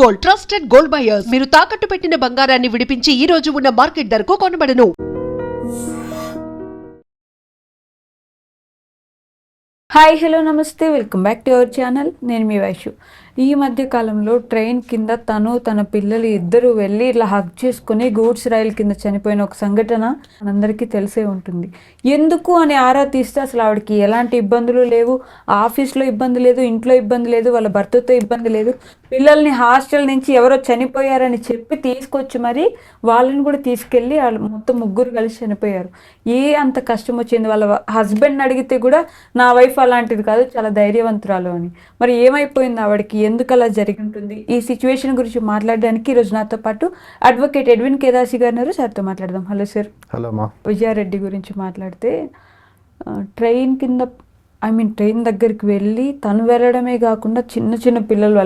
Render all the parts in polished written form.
Gold, trusted gold buyers. మీరు తాకట్టు పెట్టిన బంగారాన్ని విడిపించి ఈ రోజు ఉన్న మార్కెట్ ధరకు కొనబడను. హాయ్ హలో నమస్తే, welcome back to our channel. నేను మీ వైషు. ఈ మధ్య కాలంలో ట్రైన్ కింద తన పిల్లలు ఇద్దరు వెళ్ళి ఇలా హగ్ చేసుకుని గూడ్స్ రైలు కింద చనిపోయిన ఒక సంఘటన మనందరికీ తెలిసే ఉంటుంది. ఎందుకు అని ఆరా తీస్తే అసలు ఆవిడకి ఎలాంటి ఇబ్బందులు లేవు, ఆఫీస్లో ఇబ్బంది లేదు, ఇంట్లో ఇబ్బంది లేదు, వాళ్ళ భర్తతో ఇబ్బంది లేదు. పిల్లల్ని హాస్టల్ నుంచి ఎవరో చనిపోయారని చెప్పి తీసుకొచ్చి మరి వాళ్ళని కూడా తీసుకెళ్ళి వాళ్ళు మొత్తం ముగ్గురు కలిసి చనిపోయారు. అంత కష్టం వచ్చింది. వాళ్ళ హస్బెండ్ అడిగితే కూడా నా వైఫ్ అలాంటిది కాదు, చాలా ధైర్యవంతురాలు అని. మరి ఏమైపోయింది ఆవిడకి, ఎందుకు అలా జరిగి ఉంటుంది? ఈ సిచ్యువేషన్ గురించి మాట్లాడడానికి ఈరోజు నాతో పాటు అడ్వకేట్ ఎడ్విన్ కేదాసి గారు ఉన్నారు. సార్తో మాట్లాడదాం. Hello sir. హలో మా. విజయారెడ్డి గురించి మాట్లాడితే ట్రైన్ కింద ట్రైన్ దగ్గరికి వెళ్ళి తను వెళ్ళడమే కాకుండా చిన్న చిన్న పిల్లలు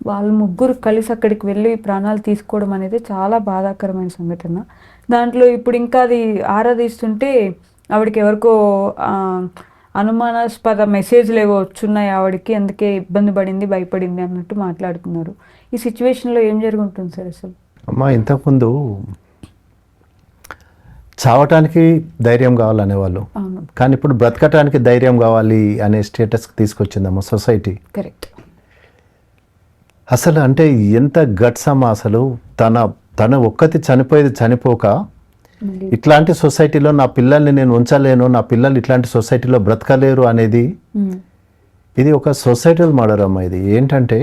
వాళ్ళు ముగ్గురు కలిసి అక్కడికి వెళ్ళి ప్రాణాలు తీసుకోవడం అనేది చాలా బాధాకరమైన సంఘటన. దాంట్లో ఇప్పుడు ఇంకా అది ఆరాధిస్తుంటే ఆవిడకి ఎవరికో అనుమానాస్పద మెసేజ్లు ఏవో వచ్చున్నాయి ఆవిడకి, అందుకే ఇబ్బంది పడింది, భయపడింది అన్నట్టు మాట్లాడుతున్నారు. ఈ సిచ్యువేషన్లో ఏం జరుగుతుంది సార్ అసలు? అమ్మా, ఇంతకుముందు చావటానికి ధైర్యం కావాలనేవాళ్ళు, కానీ ఇప్పుడు బ్రతకటానికి ధైర్యం కావాలి అనే స్టేటస్కి తీసుకొచ్చిందమ్మా సొసైటీ. కరెక్ట్. అసలు అంటే ఎంత గట్స్ అమ్మా. అసలు తన ఒక్కతి చనిపోక ఇట్లాంటి సొసైటీలో నా పిల్లల్ని నేను ఉంచలేను, నా పిల్లలు ఇట్లాంటి సొసైటీలో బ్రతకలేరు అనేది ఇది ఒక సొసైటల్ మర్డర్ అమ్మా. ఇది ఏంటంటే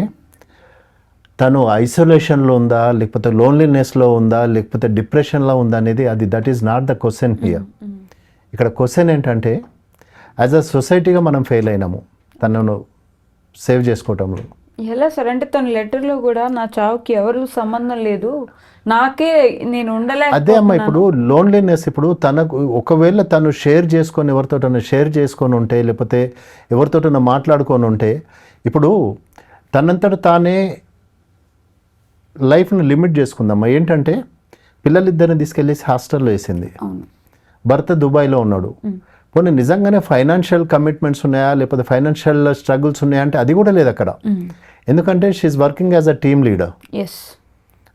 తను ఐసోలేషన్లో ఉందా, లేకపోతే లోన్లీనెస్లో ఉందా, లేకపోతే డిప్రెషన్లో ఉందా అనేది that is not the question here. ఇక్కడ క్వశ్చన్ ఏంటంటే యాజ్ అ సొసైటీగా మనం ఫెయిల్ అయినాము తనను సేవ్ చేసుకోవటంలో. ఎలా సార్? అంటే తన లెటర్లో కూడా నా చావుకి ఎవరు సంబంధం లేదు, నాకే నేను ఉండలే. అదే అమ్మా, ఇప్పుడు లోన్లీనెస్, ఇప్పుడు తనకు ఒకవేళ తను ఎవరితోటైనా షేర్ చేసుకొని ఉంటే, లేకపోతే ఎవరితోటైనా మాట్లాడుకొని ఉంటే, ఇప్పుడు తనంతట తానే లైఫ్ను లిమిట్ చేసుకుందమ్మా. ఏంటంటే పిల్లలిద్దరిని తీసుకెళ్ళేసి హాస్టల్లో వేసింది, భర్త దుబాయ్లో ఉన్నాడు. పోనీ నిజంగానే ఫైనాన్షియల్ కమిట్మెంట్స్ ఉన్నాయా, లేకపోతే ఫైనాన్షియల్ స్ట్రగుల్స్ ఉన్నాయా అంటే అది కూడా లేదు అక్కడ. ఎందుకంటే she is working as a team leader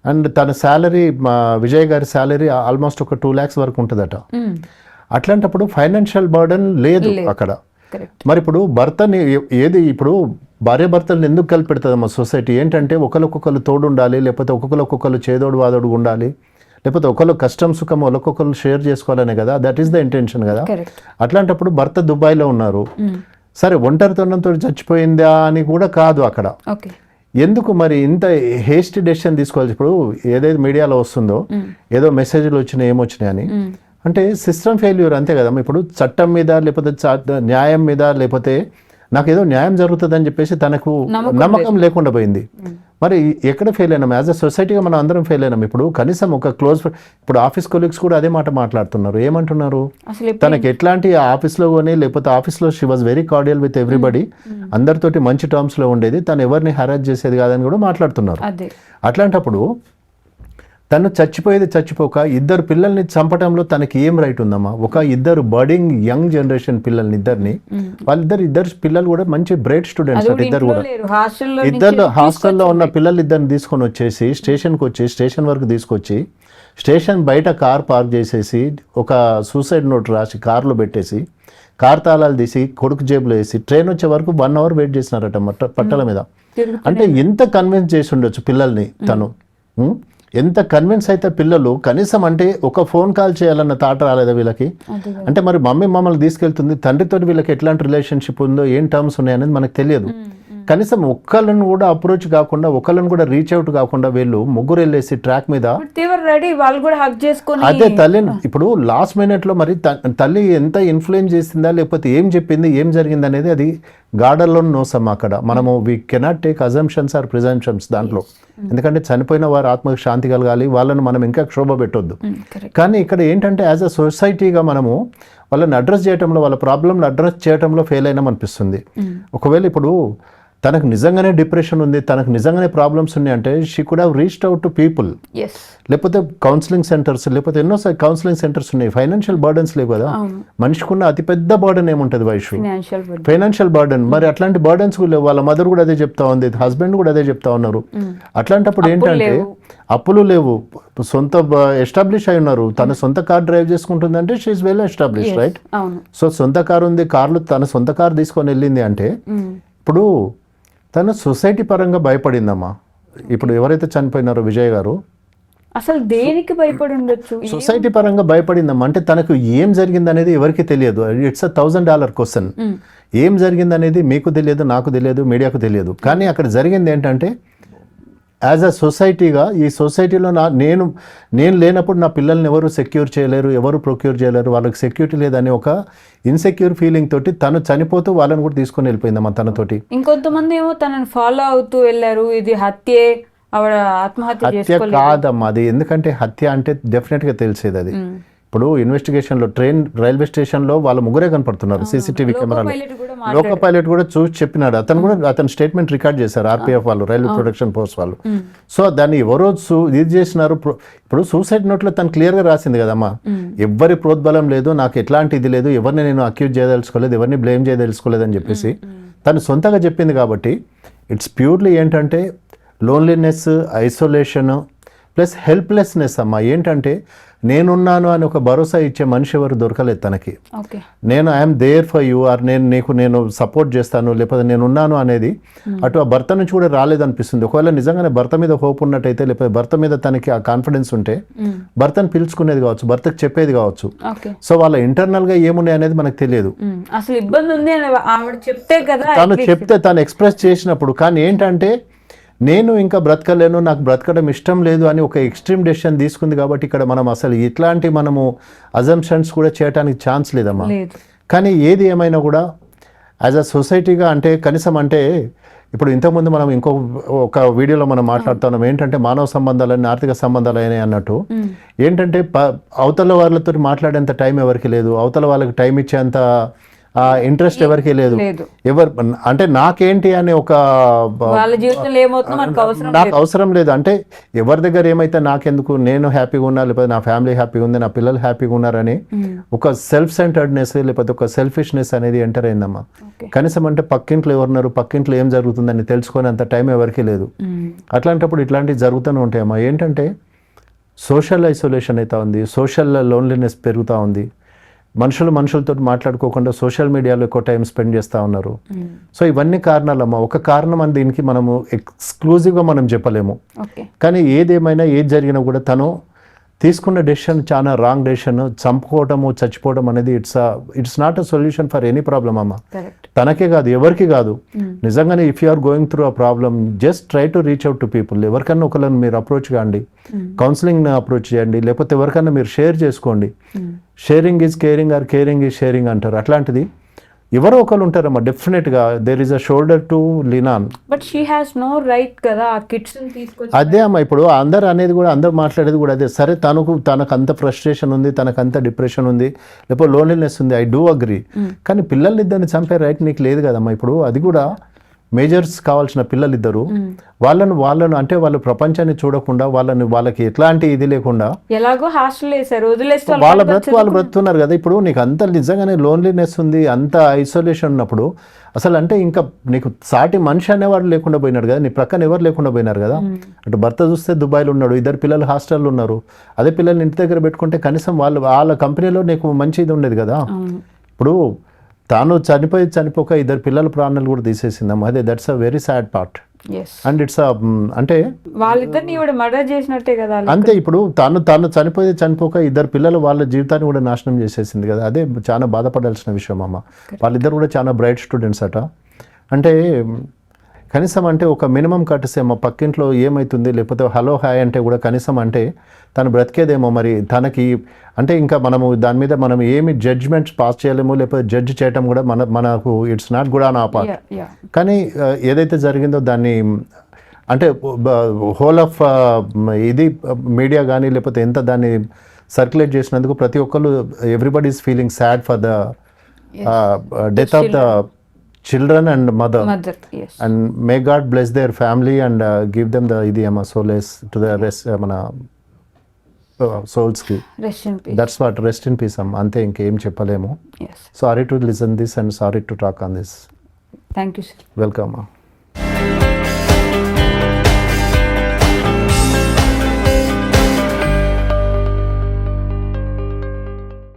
and తన శాలరీ, మా విజయ్ గారి శాలరీ ఆల్మోస్ట్ ఒక 2 lakhs వరకు ఉంటుందట. అట్లాంటప్పుడు ఫైనాన్షియల్ బర్డన్ లేదు అక్కడ. మరి ఇప్పుడు భర్తని ఇప్పుడు భార్యాభర్తలను ఎందుకు కలిపి పెడుతుందమ్మా సొసైటీ? ఏంటంటే ఒకరికొకరు తోడు ఉండాలి, లేకపోతే ఒక్కొక్కరు చేదోడు వాదోడు ఉండాలి, లేకపోతే ఒకళ్ళు కష్టం సుఖం ఒకరికొకరు షేర్ చేసుకోవాలనే కదా, దట్ ఈస్ ద ఇంటెన్షన్ కదా. అట్లాంటప్పుడు భర్త దుబాయ్లో ఉన్నారు, సరే ఒంటరితనంతో చచ్చిపోయిందా అని కూడా కాదు అక్కడ. ఎందుకు మరి ఇంత హేస్టీ డెసిషన్ తీసుకోవాలి? ఇప్పుడు ఏదైతే మీడియాలో వస్తుందో ఏదో మెసేజ్లు వచ్చినాయి ఏమొచ్చినాయి అని, అంటే సిస్టమ్ ఫెయిల్యూర్ అంతే కదమ్మా. ఇప్పుడు చట్టం మీద, లేకపోతే న్యాయం మీద, లేకపోతే నాకు ఏదో న్యాయం జరుగుతుందని చెప్పేసి తనకు నమ్మకం లేకుండా పోయింది. మరి ఎక్కడ ఫెయిల్ అయినాం? యాజ్ అ సొసైటీగా మనం అందరం ఫెయిల్ అయినాం. ఇప్పుడు కనీసం ఒక ఇప్పుడు ఆఫీస్ కొలీగ్స్ కూడా అదే మాట మాట్లాడుతున్నారు. ఏమంటున్నారు? తనకి ఎట్లాంటి ఆఫీస్లో కానీ, లేకపోతే ఆఫీస్లో she was very cordial with everybody, అందరితోటి మంచి టర్మ్స్లో ఉండేది, తను ఎవరిని హరాస్ చేసేది కాదని కూడా మాట్లాడుతున్నారు. అట్లాంటప్పుడు తను చచ్చిపోక ఇద్దరు పిల్లల్ని చంపడంలో తనకి ఏం రైట్ ఉందమ్మా? ఇద్దరు బర్డింగ్ యంగ్ జనరేషన్ పిల్లల్ని ఇద్దరు పిల్లలు కూడా మంచి బ్రైట్ స్టూడెంట్స్. ఇద్దరు హాస్టల్లో ఉన్న పిల్లలు ఇద్దరిని తీసుకొని వచ్చేసి స్టేషన్ వరకు తీసుకొచ్చి స్టేషన్ బయట కార్ పార్క్ చేసేసి ఒక సూసైడ్ నోట్ రాసి కార్లో పెట్టేసి కార్ తాళాలు తీసి కొడుకు జేబులో వేసి ట్రైన్ వచ్చే వరకు 1 hour వెయిట్ చేసినారట పట్టల మీద. అంటే ఎంత కన్విన్స్ చేసి ఉండొచ్చు పిల్లల్ని తను? ఎంత కన్విన్స్ అయితే పిల్లలు కనీసం అంటే ఒక ఫోన్ కాల్ చేయాలన్న థాట్ రాలేదా వీళ్ళకి? అంటే మరి మమ్మల్ని తీసుకెళ్తుంది, తండ్రితో వీళ్ళకి ఎట్లాంటి రిలేషన్షిప్ ఉందో, ఏం టర్మ్స్ ఉన్నాయనేది మనకు తెలియదు. కనీసం ఒక్కళ్ళని కూడా అప్రోచ్ కాకుండా, ఒకళ్ళని కూడా రీచ్ అవుట్ కాకుండా వీళ్ళు ముగ్గురు వెళ్ళేసి ట్రాక్ మీద అదే తల్లిని ఇప్పుడు లాస్ట్ మినిట్లో మరి తల్లి ఎంత ఇన్ఫ్లుయెన్స్ చేసిందా, లేకపోతే ఏం చెప్పింది, ఏం జరిగింది అనేది అది గార్డర్లో నోసమ్మా. అక్కడ మనము we cannot take assumptions or presumptions దాంట్లో. ఎందుకంటే చనిపోయిన వారు ఆత్మకు శాంతి కలగాలి, వాళ్ళని మనం ఇంకా క్షోభ పెట్టొద్దు. కానీ ఇక్కడ ఏంటంటే యాజ్ అ సొసైటీగా మనము వాళ్ళని అడ్రస్ చేయడంలో, వాళ్ళ ప్రాబ్లంని అడ్రస్ చేయడంలో ఫెయిల్ అయినాం అనిపిస్తుంది. ఒకవేళ ఇప్పుడు తనకు నిజంగానే డిప్రెషన్ ఉంది, తనకు నిజంగానే ప్రాబ్లమ్స్ ఉన్నాయి అంటే she could have reached out to people. Yes, లేకపోతే కౌన్సిలింగ్ సెంటర్స్, లేకపోతే ఎన్నో కౌన్సిలింగ్ సెంటర్స్ ఉన్నాయి. ఫైనాన్షియల్ బర్డన్స్ లేవు కదా, మనిషికున్న అతిపెద్ద బర్డన్ ఏముంటుంది వైషు? Financial burden. మరి అట్లాంటి బర్డన్స్ లేవు. వాళ్ళ మదర్ కూడా అదే చెప్తా ఉంది, హస్బెండ్ కూడా అదే చెప్తా ఉన్నారు. అట్లాంటప్పుడు ఏంటంటే అప్పులు లేవు, సొంత ఎస్టాబ్లిష్ అయి ఉన్నారు. తన సొంత కార్ డ్రైవ్ చేసుకుంటుందంటే she's well establish, right? So సొంత కారు ఉంది, కార్లు తన సొంత కారు తీసుకొని వెళ్ళింది అంటే ఇప్పుడు తను సొసైటీ పరంగా భయపడిందమ్మా. ఇప్పుడు ఎవరైతే చనిపోయినారో విజయ్ గారు, అసలు దేనికి భయపడి ఉండొచ్చు? సొసైటీ పరంగా భయపడిందమ్మా. అంటే తనకు ఏం జరిగింది అనేది ఎవరికి తెలియదు. It's $1,000 question. ఏం జరిగింది అనేది మీకు తెలియదు, నాకు తెలియదు, మీడియాకు తెలియదు. కానీ అక్కడ జరిగింది ఏంటంటే యాజ్ అ సొసైటీగా ఈ సొసైటీలో నేను లేనప్పుడు నా పిల్లల్ని ఎవరు సెక్యూర్ చేయలేరు, ఎవరు ప్రొక్యూర్ చేయలేరు, వాళ్ళకి సెక్యూరిటీ లేదని ఒక ఇన్సెక్యూర్ ఫీలింగ్ తోటి తను చనిపోతూ వాళ్ళని కూడా తీసుకొని వెళ్ళిపోయిందమ్మా తనతోటి. ఇంకొంతమంది ఏమో తనని ఫాలో అవుతూ వెళ్ళారు, ఇది హత్యే, ఆవిడ ఆత్మహత్య కాదమ్మా అది. ఎందుకంటే హత్య అంటే డెఫినెట్గా తెలిసేది అది. ఇప్పుడు ఇన్వెస్టిగేషన్లో రైల్వే స్టేషన్లో వాళ్ళ ముగ్గురే కనపడుతున్నారు సీసీటీవీ కెమెరాలో. లోకో పైలట్ కూడా చూసి చెప్పినాడు. అతను స్టేట్మెంట్ రికార్డ్ చేశారు ఆర్పీఎఫ్ వాళ్ళు, రైల్వే ప్రొటెక్షన్ ఫోర్స్ వాళ్ళు. సో దాన్ని ఎవరో ఇది చేసినారు. ఇప్పుడు సూసైడ్ నోట్లో తను క్లియర్గా రాసింది కదమ్మా, ఎవరి ప్రోద్బలం లేదు, నాకు ఎట్లాంటి ఇది లేదు, ఎవరిని నేను అక్యూజ్ చేయదలుచుకోలేదు, ఎవరిని బ్లేమ్ చేయదలుచుకోలేదు అని చెప్పేసి తను సొంతగా చెప్పింది. కాబట్టి ఇట్స్ ప్యూర్లీ ఏంటంటే లోన్లీనెస్, ఐసోలేషన్ ప్లస్ హెల్ప్లెస్నెస్ అమ్మా. ఏంటంటే నేనున్నాను అని ఒక భరోసా ఇచ్చే మనిషి ఎవరు దొరకలేదు తనకి. నేను I'm there for you, or నేను సపోర్ట్ చేస్తాను, లేకపోతే నేనున్నాను అనేది అటు ఆ భర్త నుంచి కూడా రాలేదనిపిస్తుంది. ఒకవేళ నిజంగానే భర్త మీద హోప్ ఉన్నట్టయితే, లేకపోతే భర్త మీద తనకి ఆ కాన్ఫిడెన్స్ ఉంటే భర్తను పిలుచుకునేది కావచ్చు, భర్తకు చెప్పేది కావచ్చు. సో వాళ్ళ ఇంటర్నల్ గా ఏమున్నాయి అనేది మనకు తెలియదు. అసలు ఇబ్బంది ఉంది చెప్తే కదా, తను చెప్తే తను ఎక్స్ప్రెస్ చేసినప్పుడు. కానీ ఏంటంటే నేను ఇంకా బ్రతకలేను, నాకు బ్రతకడం ఇష్టం లేదు అని ఒక ఎక్స్ట్రీమ్ డెసిషన్ తీసుకుంది. కాబట్టి ఇక్కడ మనం అసలు ఇట్లాంటి మనము అజంప్షన్స్ కూడా చేయడానికి ఛాన్స్ లేదమ్మా. కానీ ఏది ఏమైనా కూడా యాజ్ అ సొసైటీగా అంటే కనీసం అంటే ఇప్పుడు ఇంతకుముందు మనం ఒక వీడియోలో మనం మాట్లాడుతున్నాం ఏంటంటే మానవ సంబంధాలని ఆర్థిక సంబంధాలు అయినాయి అన్నట్టు. ఏంటంటే అవతల వాళ్ళతో మాట్లాడేంత టైం ఎవరికి లేదు, అవతల వాళ్ళకి టైం ఇచ్చేంత ఇంట్రెస్ట్ ఎవరికి లేదు. ఎవరు అంటే నాకేంటి అని ఒక నాకు అవసరం లేదు. అంటే ఎవరి దగ్గర ఏమైతే నాకెందుకు, నేను హ్యాపీగా ఉన్నా, లేకపోతే నా ఫ్యామిలీ హ్యాపీగా ఉంది, నా పిల్లలు హ్యాపీగా ఉన్నారని ఒక సెల్ఫ్ సెంటర్డ్నెస్ లేకపోతే ఒక సెల్ఫిష్నెస్ అనేది ఎంటర్ అయిందమ్మా. కనీసం అంటే పక్కింట్లో ఎవరున్నారు, పక్కింట్లో ఏం జరుగుతుందని తెలుసుకునే అంత టైం ఎవరికి లేదు. అట్లాంటప్పుడు ఇట్లాంటివి జరుగుతూనే ఉంటాయమ్మా. ఏంటంటే సోషల్ ఐసోలేషన్ అవుతా ఉంది, సోషల్ లోన్లీనెస్ పెరుగుతూ ఉంది. మనుషులతో మాట్లాడుకోకుండా సోషల్ మీడియాలో ఎక్కువ టైం స్పెండ్ చేస్తూ ఉన్నారు. సో ఇవన్నీ కారణాలమ్మా. ఒక కారణం అని దీనికి మనము ఎక్స్క్లూజివ్గా మనం చెప్పలేము. కానీ ఏదేమైనా ఏది జరిగినా కూడా తను తీసుకున్న డెసిషన్ చాలా రాంగ్ డెసిషన్. చంపుకోవటము, చచ్చిపోవడం అనేది it's not a solution for any problem అమ్మా. తనకే కాదు, ఎవరికి కాదు. నిజంగానే if you are going through a problem just try to reach out to people. ఎవరికన్నా ఒకళ్ళని మీరు అప్రోచ్ కాండి, కౌన్సిలింగ్ అప్రోచ్ చేయండి, లేకపోతే ఎవరికన్నా మీరు షేర్ చేసుకోండి. Sharing is caring or caring is sharing అంటారు. అట్లాంటిది ఎవరో ఒకరు ఉంటారమ్మా డెఫినెట్గా. There is a shoulder to lean on. But she has no right కదా ఆ కిడ్స్ ని తీసుకొచ్చి. అదే అమ్మా, ఇప్పుడు అందరు అనేది కూడా, అందరు మాట్లాడేది కూడా అదే. సరే తనకు అంత ఫ్రస్ట్రేషన్ ఉంది, తనకు అంత డిప్రెషన్ ఉంది, లేకపోతే లోన్లీనెస్ ఉంది, ఐ డూ అగ్రీ. కానీ పిల్లల్ని ఇద్దరిని చంపే రైట్ నీకు లేదు కదమ్మా. ఇప్పుడు అది కూడా మేజర్స్ కావాల్సిన పిల్లలిద్దరు, వాళ్ళను అంటే వాళ్ళు ప్రపంచాన్ని చూడకుండా, వాళ్ళకి ఎట్లాంటి ఇది లేకుండా ఎలాగో హాస్టల్ వేసారు, వదిలేస్తే వాళ్ళు బ్రతుకుతున్నారు కదా. ఇప్పుడు నీకు అంత నిజంగానే లోన్లీనెస్ ఉంది, అంత ఐసోలేషన్ ఉన్నప్పుడు అసలు అంటే ఇంకా నీకు సాటి మనిషి అనేవాడు లేకుండా పోయినాడు కదా, నీ ప్రక్కన ఎవరు లేకుండా పోయినారు కదా. అటు భర్త చూస్తే దుబాయ్లో ఉన్నాడు, ఇద్దరు పిల్లలు హాస్టల్లో ఉన్నారు. అదే పిల్లల్ని ఇంటి దగ్గర పెట్టుకుంటే కనీసం వాళ్ళ కంపెనీలో నీకు మంచి ఇది ఉండేది కదా. ఇప్పుడు తాను చనిపోక ఇద్దరు పిల్లల ప్రాణాలు కూడా తీసేసిందమ్మా. అదే that's a very sad part. And it's అంటే వాళ్ళిద్దరిని మర్డర్ చేసినట్టే కదా. అంతే, ఇప్పుడు తాను చనిపోక ఇద్దరు పిల్లలు వాళ్ళ జీవితాన్ని కూడా నాశనం చేసేసింది కదా. అదే చాలా బాధపడాల్సిన విషయం అమ్మ. వాళ్ళిద్దరు కూడా చాలా బ్రైట్ స్టూడెంట్స్ అట. అంటే కనీసం అంటే ఒక మినిమం కట్టసేమో పక్కింట్లో ఏమవుతుంది, లేకపోతే హలో హాయ్ అంటే కూడా కనీసం అంటే తను బ్రతికేదేమో. మరి తనకి అంటే ఇంకా దాని మీద మనం ఏమి జడ్జ్మెంట్స్ పాస్ చేయలేము, లేకపోతే జడ్జ్ చేయటం కూడా మనకు ఇట్స్ నాట్ గుడ్ ఆన్ ఆ పార్ట్. కానీ ఏదైతే జరిగిందో దాన్ని అంటే హోల్ ఆఫ్ ఇది మీడియా కానీ లేకపోతే ఎంత దాన్ని సర్క్యులేట్ చేసినందుకు ప్రతి ఒక్కరు everybody is feeling sad for the death of the children and mother. Mother, yes. And may God bless their family and give them the ఇది అమ్మ సోలేస్ టు ద రెస్ట్ మన సోల్స్కి. Rest in peace. That's what, rest in peace అమ్మ, అంతే, ఇంకేం చెప్పలేము. Yes. Sorry to listen this and sorry to talk on this. Thank you sir. Welcome.